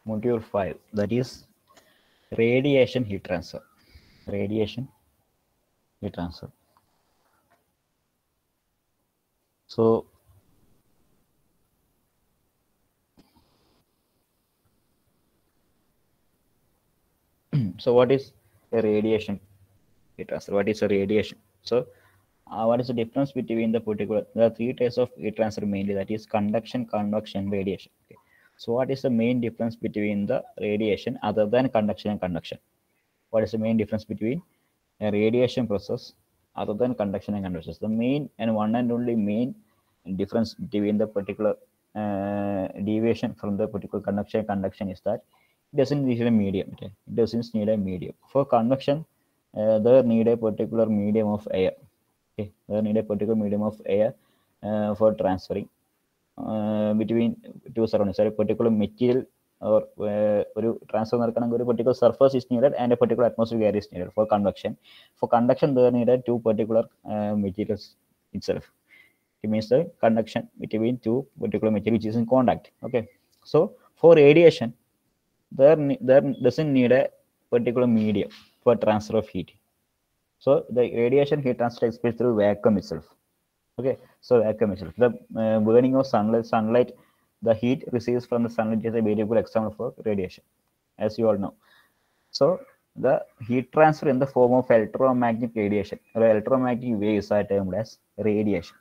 Module 5, that is radiation heat transfer. Radiation heat transfer. So what is a radiation heat transfer? What is a radiation? So what is the difference between the particular? There are three types of heat transfer mainly. That is conduction, convection, radiation. Okay. So what is the main difference between the radiation other than conduction and convection? What is the main difference between a radiation process other than conduction and convection? The main and one and only main difference between the particular deviation from the particular conduction is that it doesn't need a medium. Okay? It doesn't need a medium. For convection, there need a particular medium of air. Okay, there need a particular medium of air for transferring between two surroundings. A particular material or transfer a particular surface is needed and a particular atmospheric area is needed for convection. For conduction, there needed two particular materials itself. It means the conduction between two particular material which is in contact. Okay, so for radiation, there doesn't need a particular medium for transfer of heat. So the radiation heat transfer takes place through vacuum itself. Okay, so vacuum itself. The burning of sunlight, the heat receives from the sunlight is a very good example for radiation, as you all know. So the heat transfer in the form of electromagnetic radiation or electromagnetic waves are termed as radiation.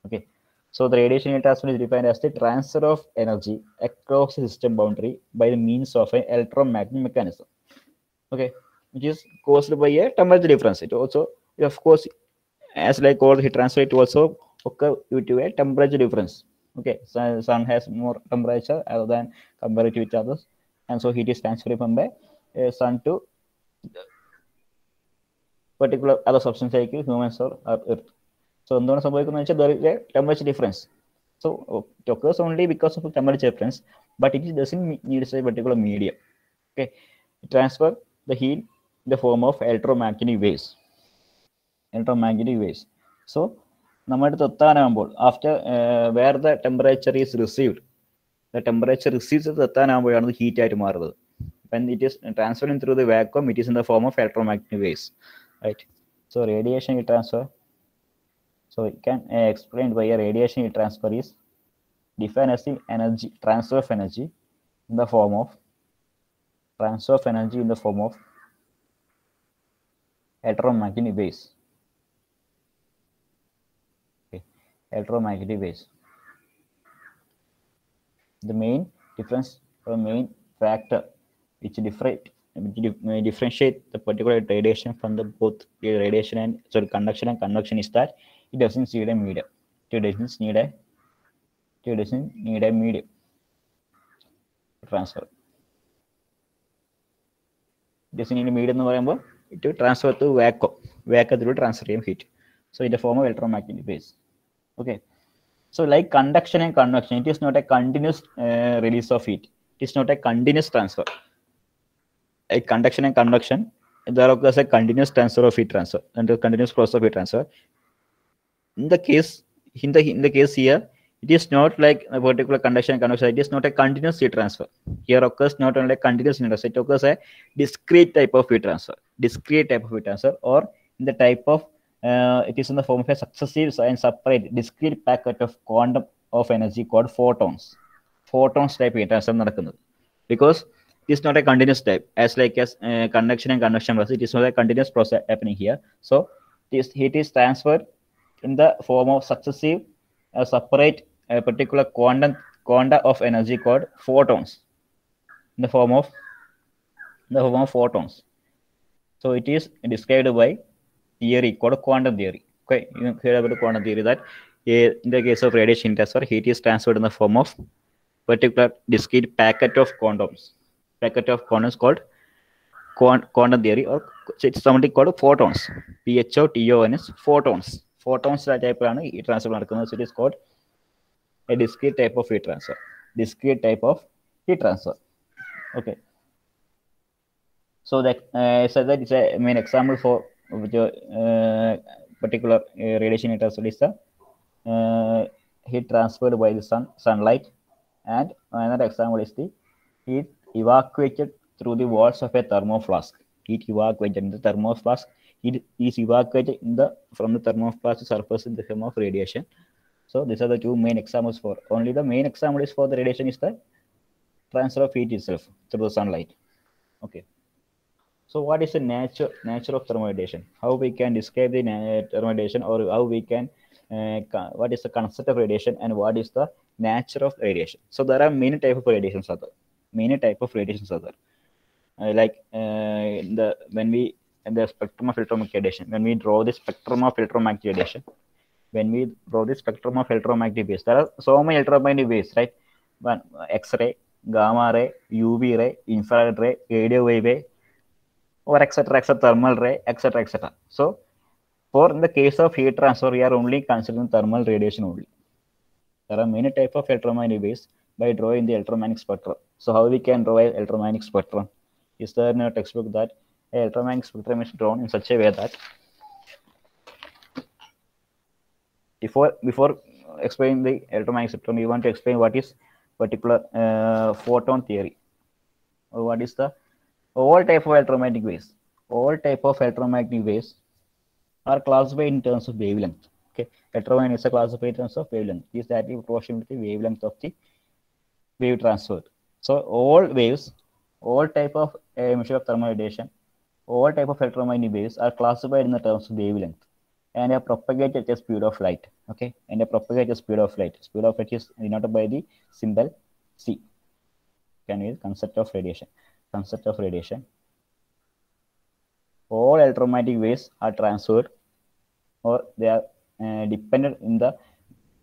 Okay, so the radiation heat transfer is defined as the transfer of energy across the system boundary by the means of an electromagnetic mechanism. Okay, which is caused by a temperature difference. It also, of course, as like all heat transfer, it also occur due to a temperature difference. Okay, so sun has more temperature other than compared to each others, and so heat is transferred from the sun to particular other substance like humans or earth. So എന്താണ് സംഭവിക്കുന്നത് വെച്ചാൽ there is a temperature difference. So it occurs only because of temperature difference, but it doesn't need a particular medium. Okay, it transfer the heat in the form of electromagnetic waves. Electromagnetic waves. So നമ്മുടെ അടുത്ത് എത്താനാകുമ്പോൾ after where the temperature is received the temperature receives എത്താനാകുമ്പോഴാണ് ഇത് heat ആയിട്ട് മാറുന്നത്. When it is transferring through the vacuum, it is in the form of electromagnetic waves, right? So radiation heat transfer, so it can explain why a radiation heat transfer is defined as the energy transfer of energy in the form of electromagnetic waves. Okay, electromagnetic waves. The main difference or main factor which differentiate the particular radiation from the both radiation and conduction and convection is that it doesn't need a medium. It doesn't need a medium transfer. It doesn't need a medium എന്ന് പറയുമ്പോൾ it will transfer to vacuum transfer heat. So in the form of electromagnetic waves. Okay. So like conduction and convection, it is not a continuous release of heat. It is not a continuous transfer. Like conduction and convection, there occurs a continuous transfer of heat transfer and a continuous process of heat transfer. In the case here, it is not like a particular conduction and convection. It is not a continuous heat transfer. Here occurs not only a continuous heat transfer, it occurs a discrete type of heat transfer. Or in the type of it is in the form of a successive and separate discrete packet of quantum of energy called photons. Photons type heat transfer നടക്കുന്നത്. Because it is not a continuous type as conduction and convection process. It is not a continuous process happening here. So this heat is transferred in the form of successive separate particular quanta of energy called photons in the form of photons. So it is described by theory called quantum theory. Okay, you heard about quantum theory that in the case of radiation transfer, heat is transferred in the form of particular discrete packet of quantum called quantum theory, or it's something called photons. PHOTONs, photons. Photons type heat transfer. So it is called a discrete type of heat transfer. Okay. So that that is a main example for particular radiation heat transfer is the heat transferred by the sunlight, and another example is the Heat evacuated through the walls of a thermoflask. Heat evacuated in the thermoflask. It is evacuated from the thermoflask surface in the form of radiation. So these are the two main examples for. Only the main example is for the radiation is the transfer of heat itself through the sunlight. Okay. So what is the nature of thermoradiation? How we can describe the thermoradiation, or how we can what is the concept of radiation and what is the nature of radiation? So there are many type of radiations are there. Many type of radiations are there. When we in the spectrum of electromagnetic radiation, when we draw the spectrum of electromagnetic radiation, waves, there are so many electromagnetic waves, right? One X-ray, gamma ray, UV ray, infrared ray, radio wave, or etc., thermal ray, etc., etc. So, for in the case of heat transfer, we are only considering thermal radiation only. There are many types of electromagnetic waves by drawing the electromagnetic spectrum. So, how we can draw an electromagnetic spectrum? Is there in a textbook that an electromagnetic spectrum is drawn in such a way that before explaining the electromagnetic spectrum, we want to explain what is particular photon theory, or what is the all type of electromagnetic waves. All type of electromagnetic waves are classified in terms of wavelength. Okay, electromagnetic is classified in terms of wavelength. Is that the proportion with the wavelength of the wave transferred. So all waves, all type of emission of thermal radiation, all type of electromagnetic waves are classified in the terms of wavelength, and are propagated at the speed of light. Okay, and they propagate at the speed of light. Speed of light is denoted by the symbol c. Can use concept of radiation. Concept of radiation. All electromagnetic waves are transferred, or they are dependent in the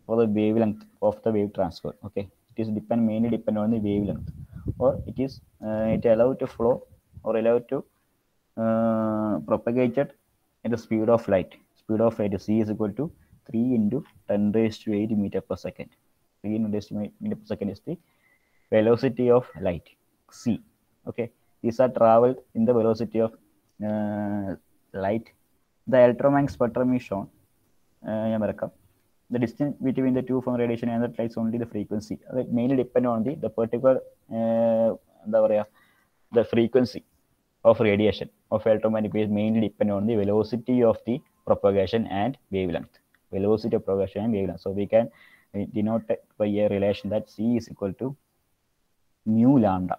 for the wavelength of the wave transfer. Okay, it is mainly dependent on the wavelength, or it is it allowed to flow or allowed to propagated at the speed of light. Speed of light c is equal to 3 into 10 raised to 8 meter per second. 3 into 10 raised to 8 meter per second is the velocity of light, c. Okay, these are traveled in the velocity of light. The electromagnetic spectrum is shown. The distance between the two form radiation and the light is only the frequency. It mainly depend on the particular the frequency of radiation of electromagnetic waves mainly depend on the velocity of the propagation and wavelength. Velocity of propagation and wavelength. So we can denote by a relation that c is equal to mu lambda,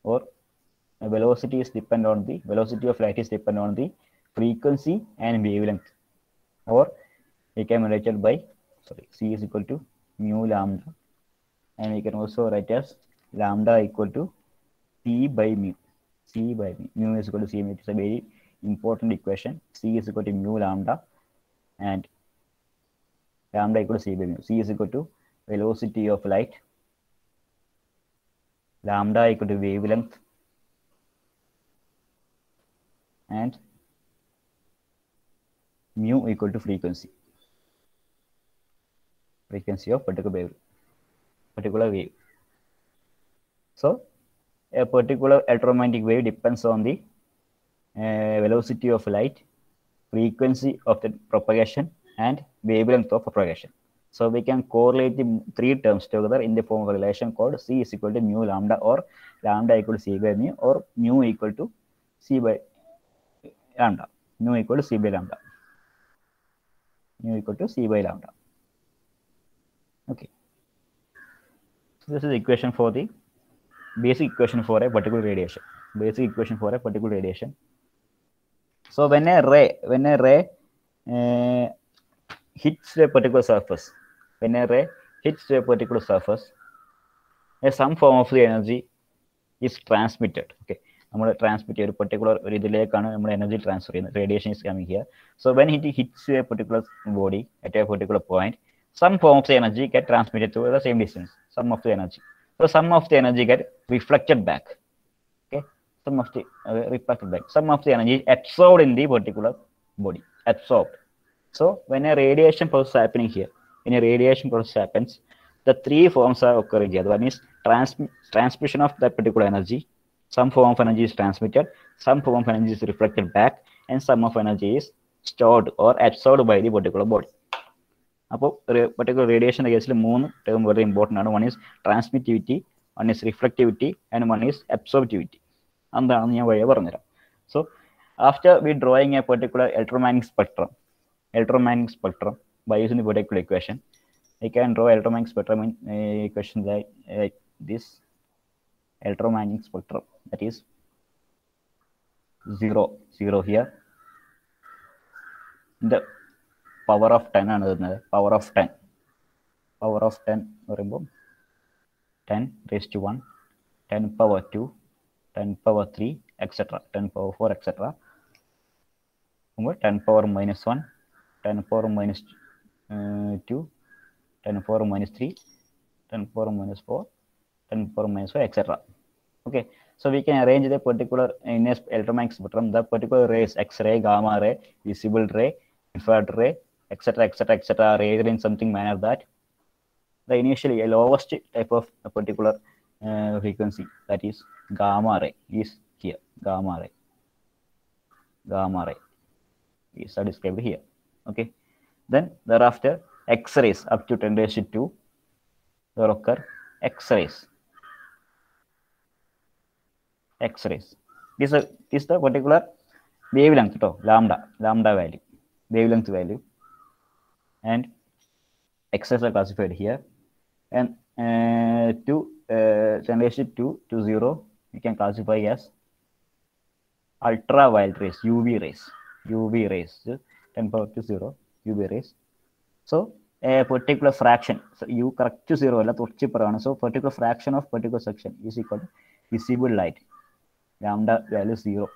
or velocity is depend on the velocity of light is depend on the frequency and wavelength, or we can write it by c is equal to mu lambda, and we can also write as lambda equal to c by mu. Mu is equal to c by mu. It is a very important equation. C is equal to mu lambda, and lambda equal to c by mu. C is equal to velocity of light, lambda equal to wavelength, and mu equal to frequency of particular wave. So a particular electromagnetic wave depends on the velocity of light, frequency of the propagation, and wavelength of propagation. So we can correlate the three terms together in the form of a relation called c is equal to mu lambda, or lambda equal to c by mu, or mu equal to c by lambda. Mu equal to c by lambda. Mu equal to c by lambda. Okay. So this is the equation for the basic equation for a particular radiation. So when a ray hits a particular surface, some form of the energy is transmitted. Okay, transmit a particular energy transfer. Radiation is coming here. So when it hits a particular body at a particular point, some form of the energy get transmitted to the same distance. Some of the energy. So some of the energy get reflected back. Okay, some of the energy is absorbed in the particular body. So when a radiation process happening here, the three forms are occurring here. One is transmission of that particular energy. Some form of energy is transmitted, some form of energy is reflected back, and some of energy is stored or absorbed by the particular body. Particular radiation case, 3 term very important. One is transmittivity, One is reflectivity and one is absorptivity. So after we drawing a particular electromagnetic spectrum by using the particular equation, I can draw electromagnetic spectrum in equation like this. Electromagnetic spectrum, that is 0 here. The power of 10 ആണ് power of 10 പറയുമ്പോൾ 10 raised to 1, 10 power 2, 10 power 3, etc. 10 power 4, etc. 10 power minus 1, 10 power minus 2, 10 power minus 3, 10 power minus 4, 10 power minus 5, etc. Okay, so we can arrange the particular in a electromagnetic spectrum, the particular rays, X-ray, gamma ray, visible ray, infrared ray, etc., etc., etc., are arranged in something manner that the initially lowest type of a particular frequency, that is gamma ray, is here. Gamma ray is described here. Okay, then thereafter X-rays up to 10 raised to 2, there occur X-rays. This is the particular wavelength, lambda value, wavelength value, and X-rays are classified here. And 10 raised to 0, we can classify as ultraviolet rays, UV rays, 10 power to 0, UV rays. So a particular fraction, so u correct to 0 alla thorchi parana, so particular fraction of particular section is equal to visible light. Lambda value 0,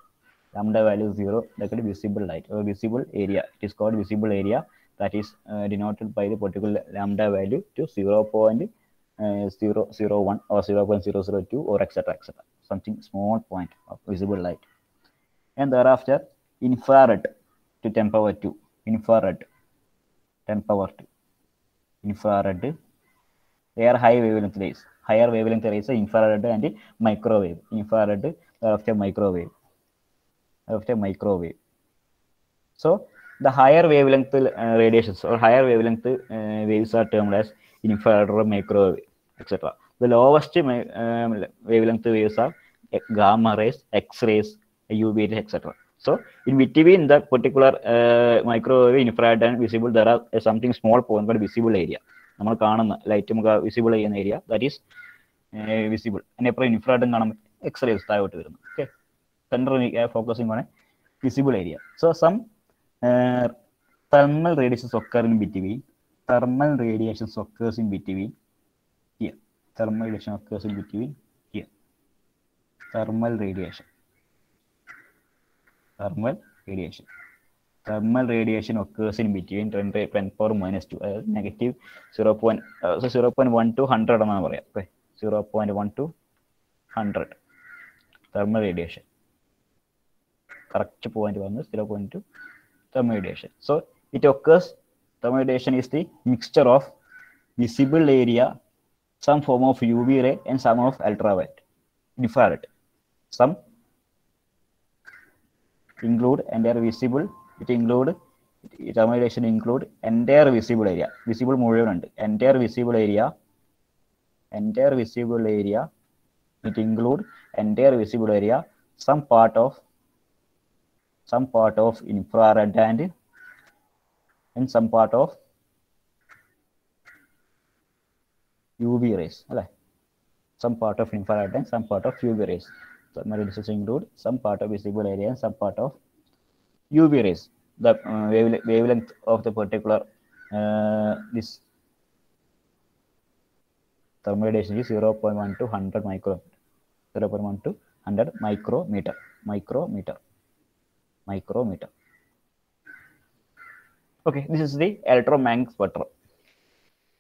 that is visible light or visible area. It is called visible area, that is denoted by the particular lambda value to 0.001 or 0.002 or etc., something small point of visible light. And thereafter infrared to 10 power 2, infrared 10 power 2, infrared, they are high wavelength rays. Higher wavelength rays are infrared and microwave. Infrared after microwave. So the higher wavelength radiations or higher wavelength waves are termed as infrared or microwave, etc. The lowest wavelength waves are gamma rays, X-rays, UV rays, etc. So in between the particular microwave, infrared and visible, there are something small point called visible area. നമ്മൾ കാണുന്ന light നമുക്ക് visible ചെയ്യുന്ന area, that is visible. അതിനെപ്പുറം ഇൻഫ്രാഡും കാണാൻ പറ്റും, x rays താഴോട്ട് വരുന്നു. ഓക്കെ, സെൻട്രൽ ഫോക്കസിംഗ് ആണ് visible area. So some thermal radiations occur in between. Thermal radiation occurs in between here. Thermal radiation occurs in between here. Thermal radiation occurs in between 10 power minus 2, negative 0.1 to 100 എന്നാണ് പറയാം. Okay, 0.1 to 100 thermal radiation. Correct point വന്ന് 0.2 thermal radiation. So it occurs, thermal radiation is the mixture of visible area, some form of UV ray and some of ultraviolet, infrared. Some include entire visible, thermal radiation include entire visible area, visible മുഴുവനുണ്ട്, entire visible area, it include entire visible area, some part of infrared and some part of UV rays. Some part of infrared and some part of UV rays. Thermal radiation include some part of visible area and some part of UV rays. The wavelength of the particular this thermal radiation is 0.1 to 100 micrometer. 0.1 to 100 micrometer. Okay, this is the electromagnetic spectrum.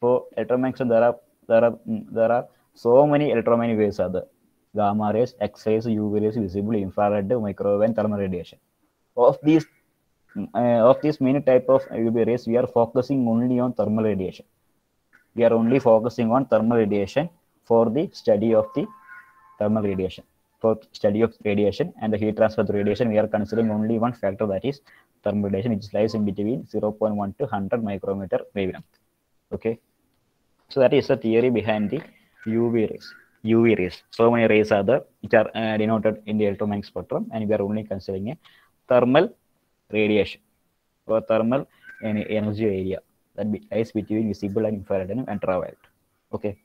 For electromagnetic, there are so many electromagnetic waves are there. Gamma rays, X-rays, UV rays, visible, infrared, microwave, and thermal radiation. Of these many type of UV rays, we are focusing only on thermal radiation. We are only focusing on thermal radiation for the study of the thermal radiation. For study of radiation and the heat transfer of radiation, we are considering only one factor, that is thermal radiation, which lies in between 0.1 to 100 micrometer wavelength. Okay, so that is the theory behind the UV rays. UV rays. So many rays are there which are denoted in the electromagnetic spectrum, and we are only considering a thermal radiation or thermal energy area that lies between visible and infrared and ultraviolet. Okay.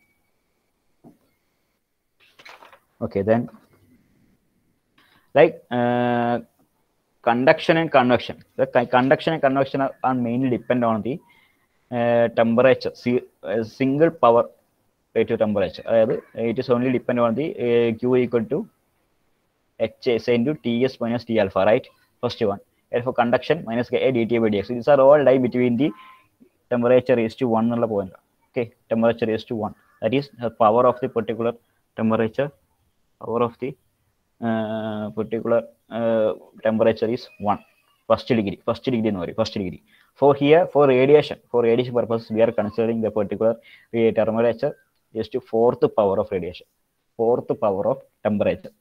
Okay, then like conduction and convection. The conduction and convection are mainly depend on the temperature, single power relative temperature. It is only depend on the Q equal to Hs into Ts minus T alpha, right? First one. And for conduction minus Ka dt by dx. These are all lie between the temperature raised to 1 point. Okay, temperature raised to 1. That is the power of the particular temperature. Power of the particular temperature is 1. First degree. First degree. For here, for radiation purpose, we are considering the particular temperature is to 4th power of radiation. 4th power of temperature.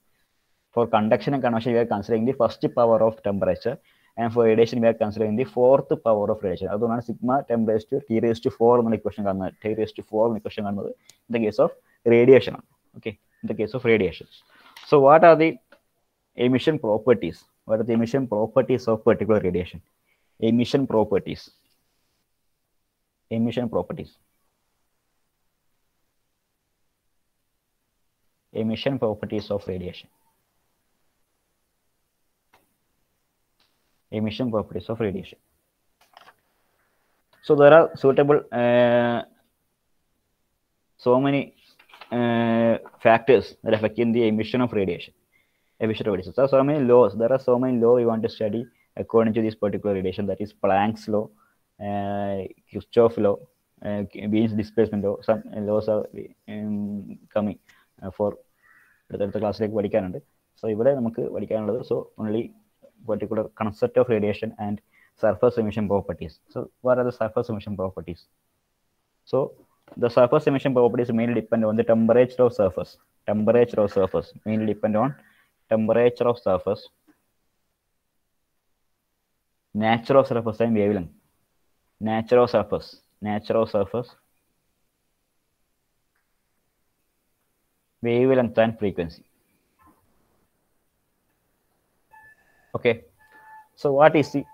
For conduction and convection, we are considering the first power of temperature, and for radiation, we are considering the 4th power of radiation. That's sigma temp raised to T raised to 4 equation. T raised to 4 equation in the case of radiation. Okay, in the case of radiation. So, what are the emission properties? What are the emission properties of particular radiation? Emission properties. Emission properties. Emission properties of radiation. Emission properties of radiation. So there are suitable so many factors that affect in the emission of radiation. So, so many laws. There are so many laws we want to study according to this particular radiation. That is Planck's law, Kirchhoff law, Wien's displacement law. Some laws are coming for the class like Vatican. So so only particular concept of radiation and surface emission properties. So what are the surface emission properties? So the surface emission properties mainly depend on the temperature of surface. Temperature of surface mainly depend on temperature of surface, nature of surface and wavelength. Nature of surface, wavelength and frequency. Okay. So what is the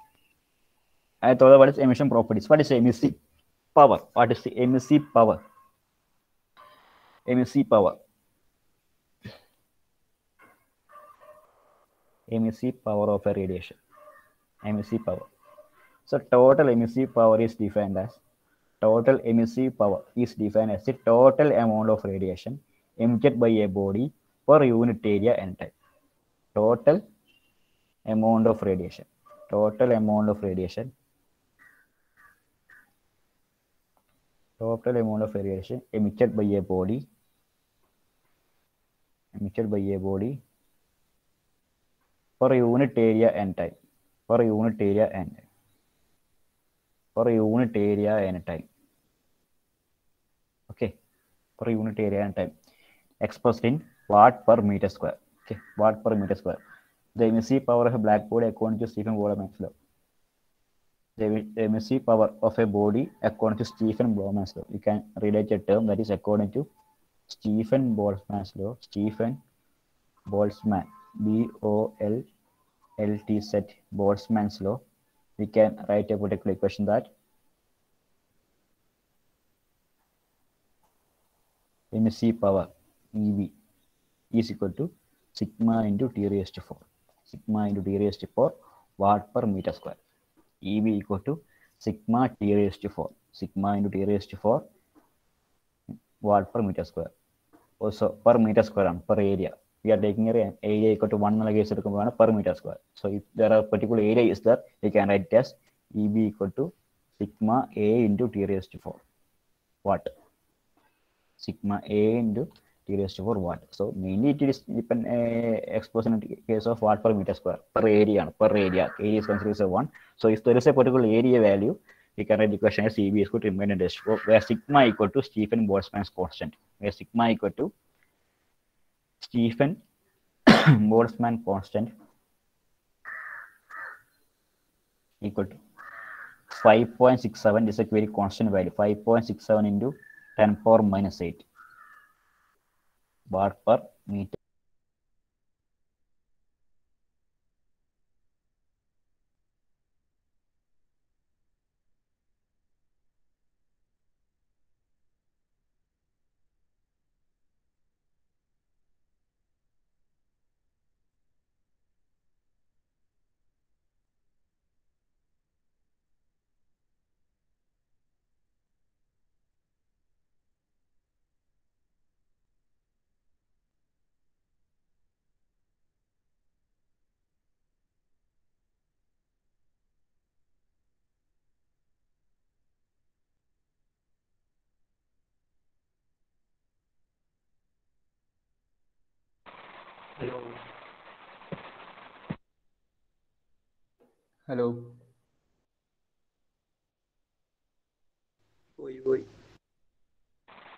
I thought what is emission properties? What is emissive power? What is the emissive power? Emissive power. Emissive power of a radiation. Emissive power. So total emissive power is defined as the total amount of radiation emitted by a body per unit area and time. Total amount of radiation. Total amount of radiation emitted by a body per unit area and time. Per unit area and time. Okay, per unit area and time. Expressed in watt per meter square. Okay, watt per meter square. The emissive power of a black body according to Stephen Boltzmann's law. The emissive power of a body according to Stephen Boltzmann's law. You can relate a term that is according to Stephen Boltzmann's law. Stephen Boltzmann, B-O-L-L-T-Z, Boltzmann's law. We can write a particular equation that emissive power, EV, is equal to sigma into T raised to 4. Sigma into T raised to 4 watt per meter square. EV equal to sigma T raised to 4. Sigma into T raised to 4 watt per meter square. Also per meter square and per area. We are taking area equal to 1 per meter square. So if there are particular area is there, we can write it as EB equal to sigma A into T raised to 4 watt. Sigma A into T raised to 4 watt. So mainly it is depend exposure in the case of watt per meter square per area. Area is considered as 1. So if there is a particular area value, we can write the equation as EB is equal to remain raised to 4, where sigma equal to Stephen Boltzmann's constant. Where sigma equal to Stephen Boltzmann constant equal to 5.67 is a very constant value. 5.67 into 10 power minus 8. watt per meter. Hello. Hello പോയി പോയി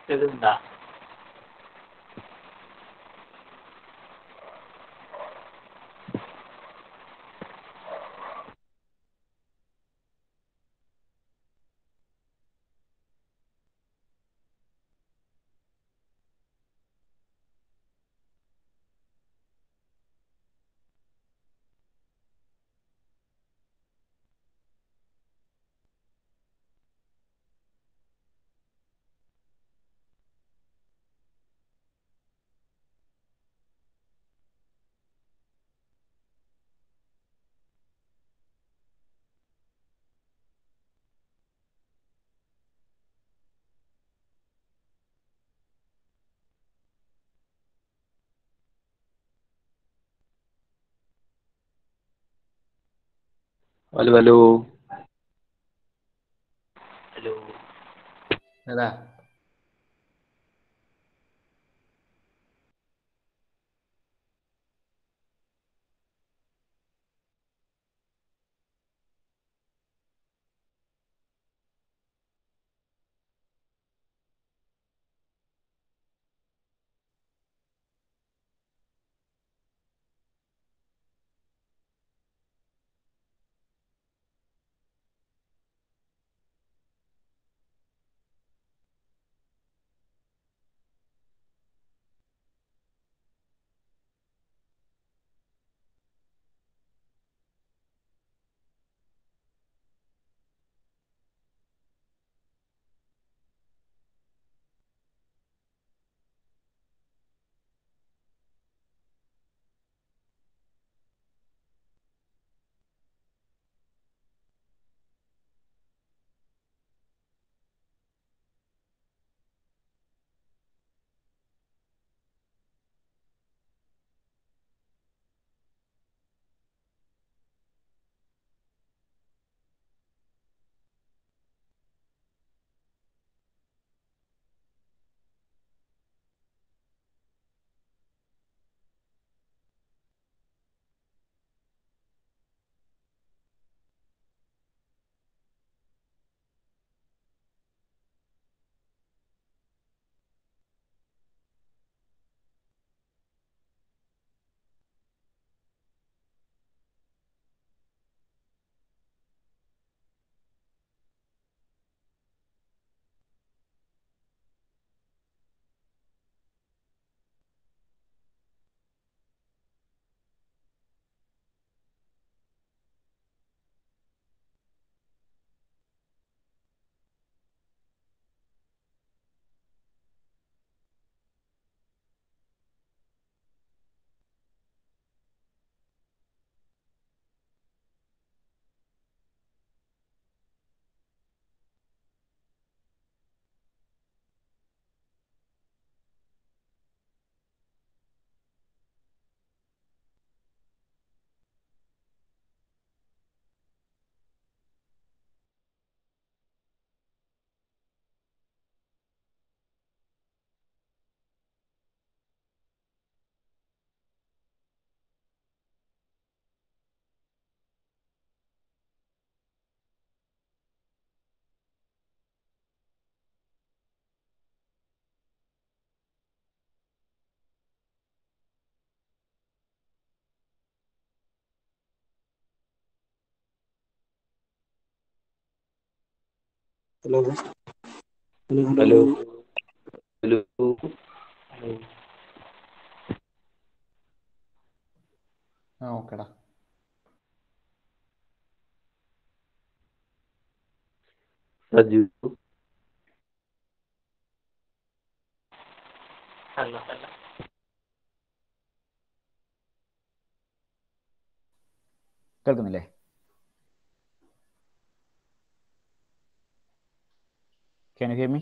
കേൾക്കുന്നുണ്ടാ? Hello hello hello. ഏതാ? Hello hello hello hello hello. Hello hello. ഓക്കെടാ. സജു കേൾക്കുന്നില്ലേ? Can you hear me?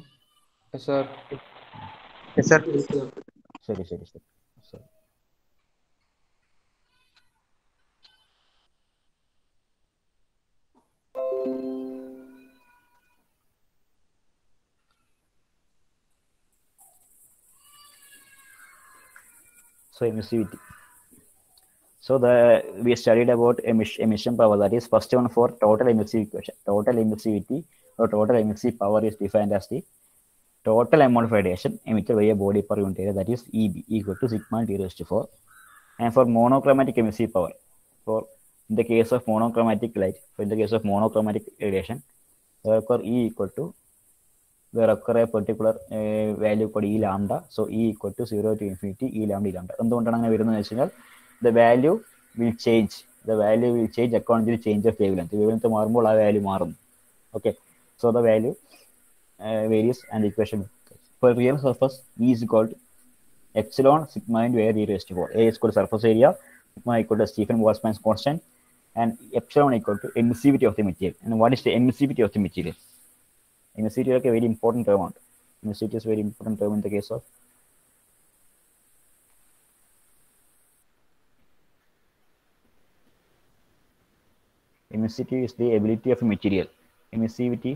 Sir. ശരി. So emissivity. So we studied about emission power. That is first one for total emissive equation. Total emissivity or total emissive power is defined as the total amount of radiation emitted by a body per unit area, that is EB, equal to sigma T raised to 4. And for monochromatic emissive power, in the case of monochromatic light, in the case of monochromatic radiation, therefore E equal to, there occur a particular value called E lambda. So E equal to 0 to infinity E lambda E lambda. The value will change. The value will change according to the change of wavelength. Wavelength മാറുമ്പോൾ ആ value മാറും. Okay. So the value varies and the equation. For real surface, E is equal to epsilon sigma into A raised to 4. A is equal to surface area, sigma equal to Stephen Boltzmann's constant, and epsilon equal to emissivity of the material. And what is the emissivity of the material? Emissivity is a very important term. Emissivity is a very important term in the case of emissivity is the ability of a material. Emissivity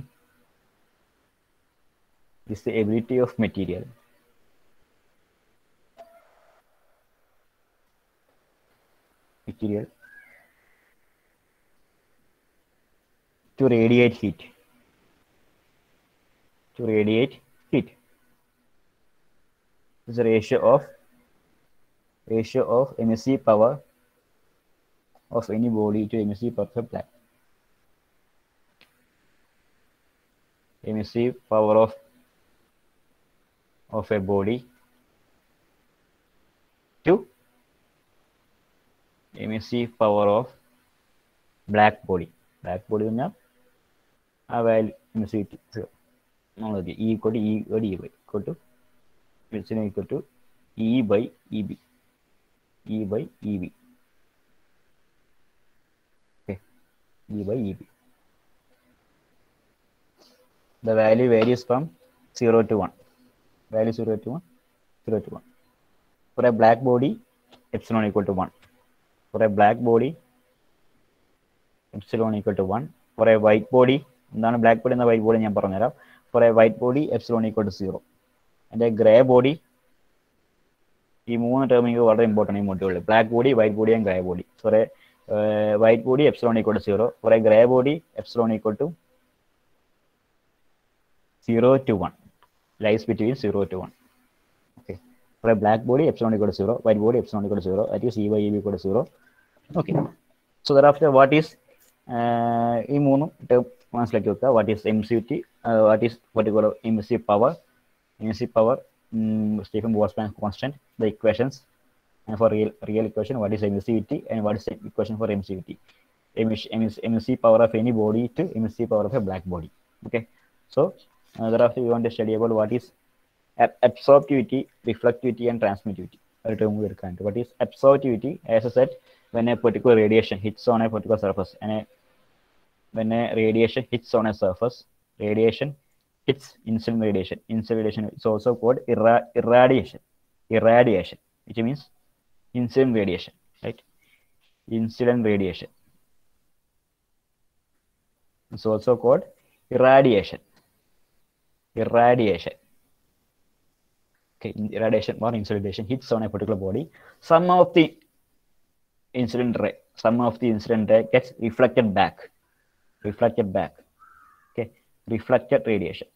is the ability of material to radiate heat. Is the ratio of emissive power of any body to emissive power of a black. Emissive power of a body to emissive power of black body. Black body പറഞ്ഞാൽ ആ value emissivity നമ്മൾ E equal to E equal to epsilon equal to E by EB. Okay, E by EB. The value varies from 0 to 1. Value 0 to 1. For a black body, epsilon equal to 1. For a black body, epsilon equal to 1. For a white body, black body and white body, for a white body, epsilon equal to 0. And a gray body, ഈ മൂന്ന് ടേമിംഗ് വളരെ important ഈ മൊഡ്യൂളിൽ. Black body, white body and grey body. For a white body epsilon equal to 0. For a grey body epsilon equal to 0 to 1. Lies between 0 to 1. Okay. For a black body epsilon equal to 0, white body epsilon equal to 0, that is E by EB equal to 0. Okay. So thereafter, what is ഈ മൂന്നും term മനസ്സിലാക്കി വെക്കുക. What is emissivity? What is particular emissive power? Stephen Boltzmann's constant, the equations, and for real equation, what is emissivity and what is the equation for emissivity? Emissive power of any body to emissive power of a black body. Okay. So thereafter we want to study about what is absorptivity, reflectivity, and transmittivity. What is absorptivity? As I said, when a particular radiation hits on a particular surface, and when a radiation hits on a surface, radiation hits incident radiation. Incident radiation is also called irradiation, which means incident radiation, right? Incident radiation is also called irradiation. Okay, irradiation or incident radiation hits on a particular body. Some of the incident ray gets reflected back. Okay, reflected radiation.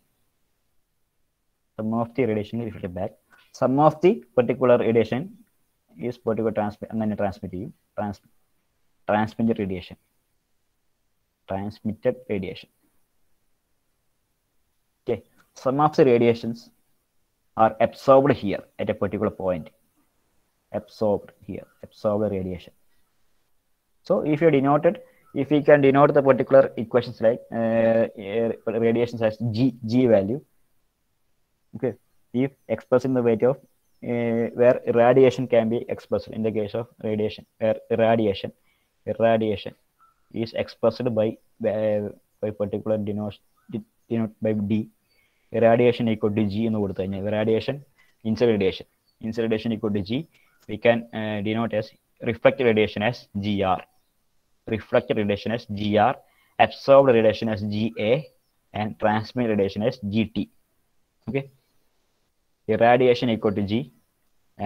Some of the radiation is reflected back. Some of the particular radiation is particular transmitted radiation. Okay, some of the radiations are absorbed here at a particular point. Absorbed radiation. So if you denoted, if we can denote the particular equations like radiations as g value, okay, if expressed in the way of where radiation can be expressed in the case of radiation, where irradiation is expressed by particular denote by d, irradiation equal to g എന്ന് കൊടുത്തു കഴിഞ്ഞാൽ irradiation incident radiation equal to g, we can denote as reflected radiation as gr, reflected radiation as gr, absorbed radiation as ga, and transmitted radiation as gt. Okay, irradiation equal to g,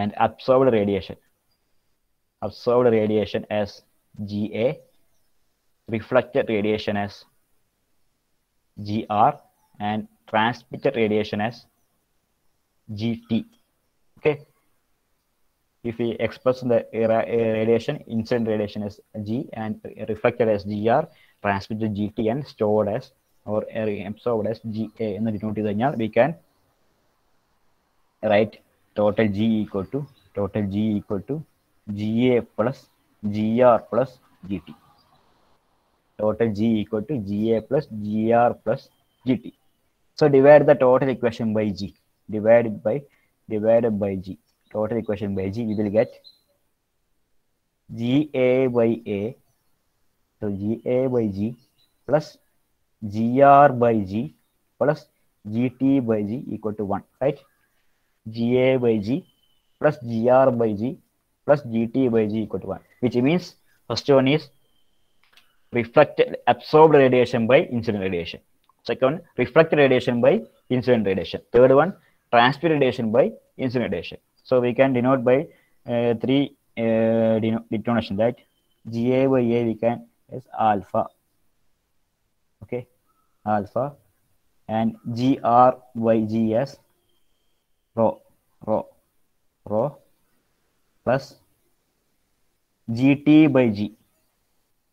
and absorbed radiation as ga, reflected radiation as gr, and transmitted radiation as gt. Okay, if we express the radiation, incident radiation as g, and reflected as gr, transmitted gt, and stored as or absorbed as ga എന്ന് denote ചെയ്ത് കഴിഞ്ഞാൽ we can write total g equal to ga plus gr plus gt. Total g equal to ga plus gr plus gt. So divide the total equation by g, divided by g, total equation by g, we will get ga by a, so ga by g plus gr by g plus gt by g equal to 1, right? ga by g plus gr by g plus gt by g equal to 1, which means first one is reflected absorbed radiation by incident radiation, second reflected radiation by incident radiation, third one transmitted radiation by incident radiation. So we can denote by three denotation, that ga by a we can as alpha, okay, alpha, and gr by g as rho plus gt by g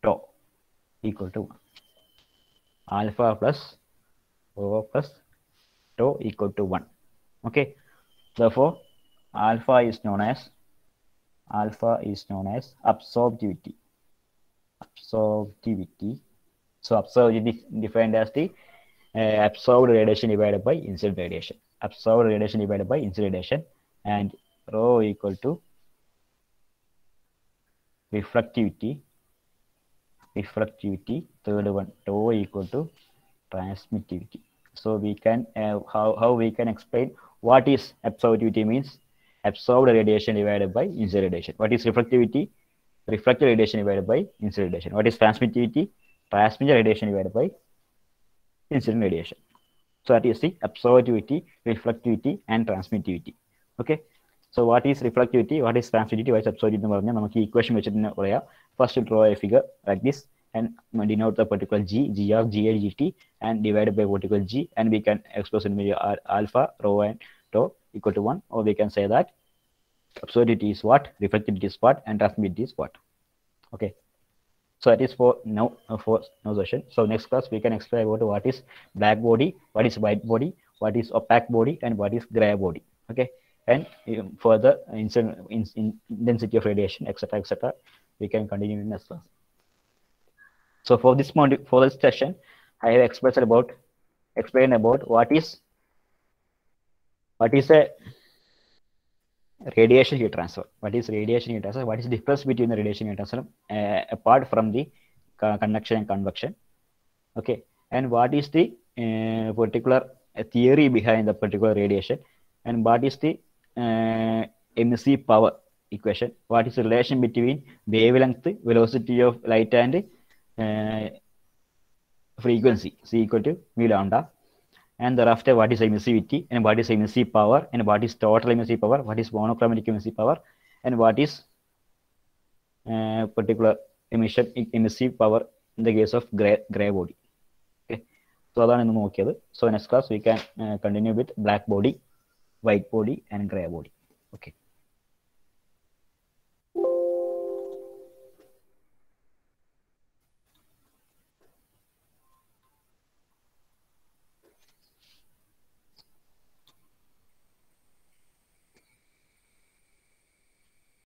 tau equal to 1. Alpha plus rho plus tau equal to 1. Okay, therefore alpha is known as absorptivity. So absorptivity defined as the absorbed radiation divided by incident radiation. Absorbed radiation divided by incident radiation, and rho equal to reflectivity, third one tau equal to transmittivity. So we can how we can explain what is absorptivity means absorbed radiation divided by incident radiation. What is reflectivity? Reflected radiation divided by incident radiation. What is transmittivity? Transmitted radiation divided by incident radiation. So that is the absorptivity, reflectivity, and transmittivity. Okay, so what is reflectivity, what is transmittivity, what is absorptivity എന്ന് പറഞ്ഞാൽ നമുക്ക് equation വെച്ചിട്ട് തന്നെ പറയാം. First draw a figure like this and denote the particular g, gr, ga, gt, and divided by particular g, and we can express it with alpha, rho, and tau equal to 1, or we can say that absorptivity is what, reflectivity is what, and transmittivity is what. Okay, so that is for now session. So next class we can explain about what is black body, what is white body, what is opaque body, and what is gray body. Okay, and further intensity of radiation, etc., we can continue in next class. So for this module, for this session, I have explained about what is a radiation heat transfer. What is radiation heat transfer? What is the difference between the radiation heat transfer apart from the conduction and convection? Okay, and what is the particular theory behind the particular radiation, and what is the emissive power equation? What is the relation between wavelength, velocity of light, and frequency, c equal to mu lambda? And thereafter, what is emissivity, and what is emissive power, and what is total emissive power, what is monochromatic emissive power, and what is particular emissive power in the case of gray body. Okay, so that's it. So next class we can continue with black body, white body, and gray body. Okay.